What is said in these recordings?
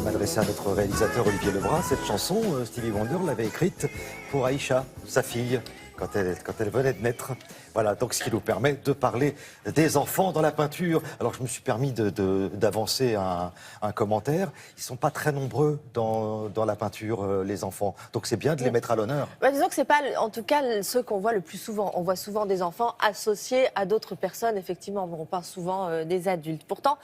m'adresser à notre réalisateur Olivier Lebras. Cette chanson, Stevie Wonder l'avait écrite pour Aïcha, sa fille, quand elle venait de naître. Voilà, donc ce qui nous permet de parler des enfants dans la peinture. Alors je me suis permis d'avancer un commentaire. Ils ne sont pas très nombreux dans la peinture, les enfants. Donc c'est bien de les mettre à l'honneur. Bah, disons que ce n'est pas, en tout cas, ceux qu'on voit le plus souvent. On voit souvent des enfants associés à d'autres personnes, effectivement. On parle souvent des adultes. Pourtant,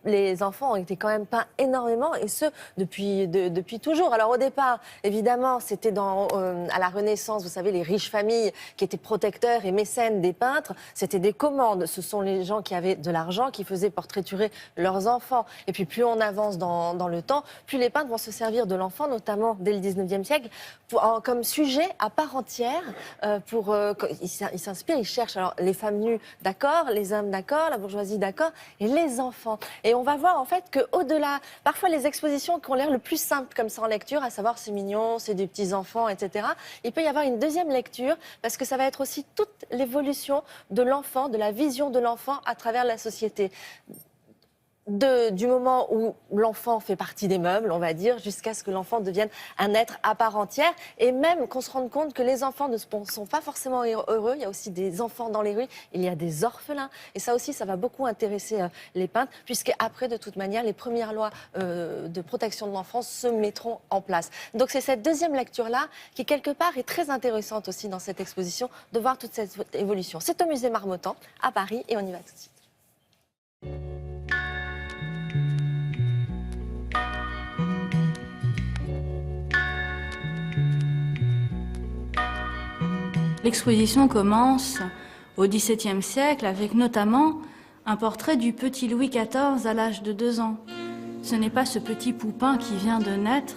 les enfants ont été quand même peints énormément, et ce, depuis toujours. Alors au départ, évidemment, c'était à la Renaissance, vous savez, les riches familles qui étaient protecteurs et mécènes des peintres. C'était des commandes. Ce sont les gens qui avaient de l'argent qui faisaient portraiturer leurs enfants. Et puis plus on avance dans le temps, plus les peintres vont se servir de l'enfant, notamment dès le 19e siècle, comme sujet à part entière. Ils s'inspirent, ils cherchent alors les femmes nues, d'accord, les hommes, d'accord, la bourgeoisie, d'accord, et les enfants. Et on va voir en fait qu'au-delà, parfois les expositions qui ont l'air le plus simples comme ça en lecture, à savoir c'est mignon, c'est des petits enfants, etc. Il peut y avoir une deuxième lecture parce que ça va être aussi toute l'évolution de l'enfant, de la vision de l'enfant à travers la société. Du moment où l'enfant fait partie des meubles, on va dire, jusqu'à ce que l'enfant devienne un être à part entière, et même qu'on se rende compte que les enfants ne sont pas forcément heureux. Il y a aussi des enfants dans les rues, il y a des orphelins, et ça aussi, ça va beaucoup intéresser les peintres, puisque après, de toute manière, les premières lois de protection de l'enfance se mettront en place. Donc c'est cette deuxième lecture-là qui, quelque part, est très intéressante aussi dans cette exposition, de voir toute cette évolution. C'est au musée Marmottan, à Paris, et on y va tout de suite. L'exposition commence au XVIIe siècle avec notamment un portrait du petit Louis XIV à l'âge de 2 ans. Ce n'est pas ce petit poupin qui vient de naître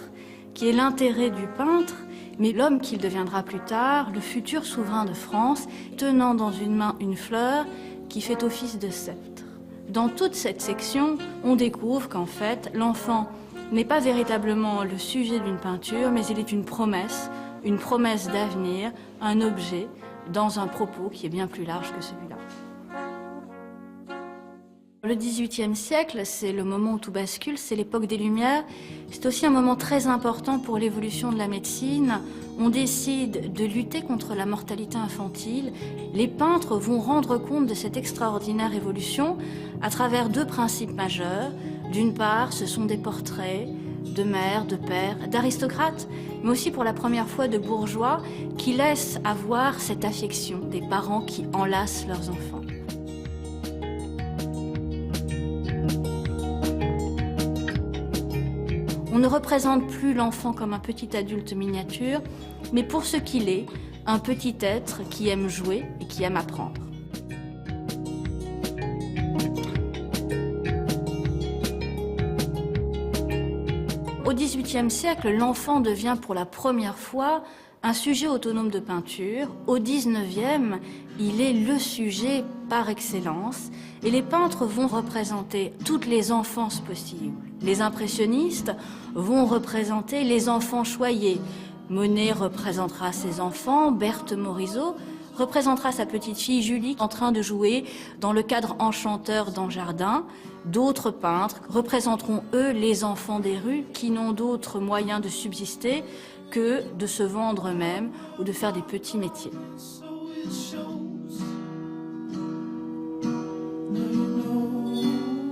qui est l'intérêt du peintre, mais l'homme qu'il deviendra plus tard, le futur souverain de France, tenant dans une main une fleur qui fait office de sceptre. Dans toute cette section, on découvre qu'en fait, l'enfant n'est pas véritablement le sujet d'une peinture, mais il est une promesse d'avenir, un objet, dans un propos qui est bien plus large que celui-là. Le XVIIIe siècle, c'est le moment où tout bascule, c'est l'époque des Lumières. C'est aussi un moment très important pour l'évolution de la médecine. On décide de lutter contre la mortalité infantile. Les peintres vont rendre compte de cette extraordinaire évolution à travers 2 principes majeurs. D'une part, ce sont des portraits de mères, de pères, d'aristocrates, mais aussi pour la première fois de bourgeois qui laissent avoir cette affection des parents qui enlacent leurs enfants. On ne représente plus l'enfant comme un petit adulte miniature, mais pour ce qu'il est, un petit être qui aime jouer et qui aime apprendre. Au XVIIIe siècle, l'enfant devient pour la première fois un sujet autonome de peinture. Au XIXe, il est le sujet par excellence et les peintres vont représenter toutes les enfances possibles. Les impressionnistes vont représenter les enfants choyés. Monet représentera ses enfants, Berthe Morisot représentera sa petite fille Julie en train de jouer dans le cadre enchanteur d'Anjardin. D'autres peintres représenteront, eux, les enfants des rues qui n'ont d'autre moyen de subsister que de se vendre eux-mêmes ou de faire des petits métiers.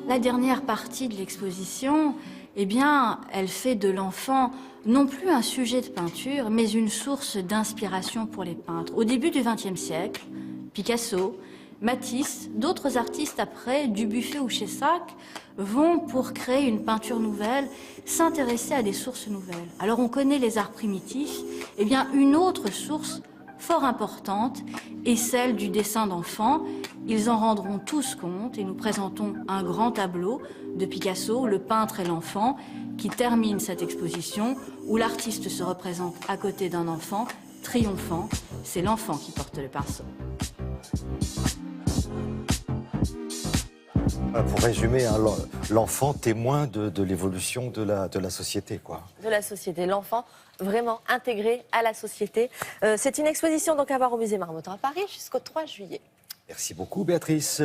La dernière partie de l'exposition, eh bien, elle fait de l'enfant non plus un sujet de peinture, mais une source d'inspiration pour les peintres. Au début du XXe siècle, Picasso, Matisse, d'autres artistes après, Dubuffet ou Chessac, vont, pour créer une peinture nouvelle, s'intéresser à des sources nouvelles. Alors on connaît les arts primitifs, eh bien une autre source fort importante est celle du dessin d'enfants. Ils en rendront tous compte et nous présentons un grand tableau de Picasso, Le peintre et l'enfant, qui termine cette exposition où l'artiste se représente à côté d'un enfant triomphant. C'est l'enfant qui porte le pinceau. Pour résumer, hein, l'enfant témoin de l'évolution de la société, quoi. De la société, l'enfant vraiment intégré à la société. C'est une exposition donc à voir au musée Marmottan à Paris jusqu'au 3 juillet. Merci beaucoup, Béatrice.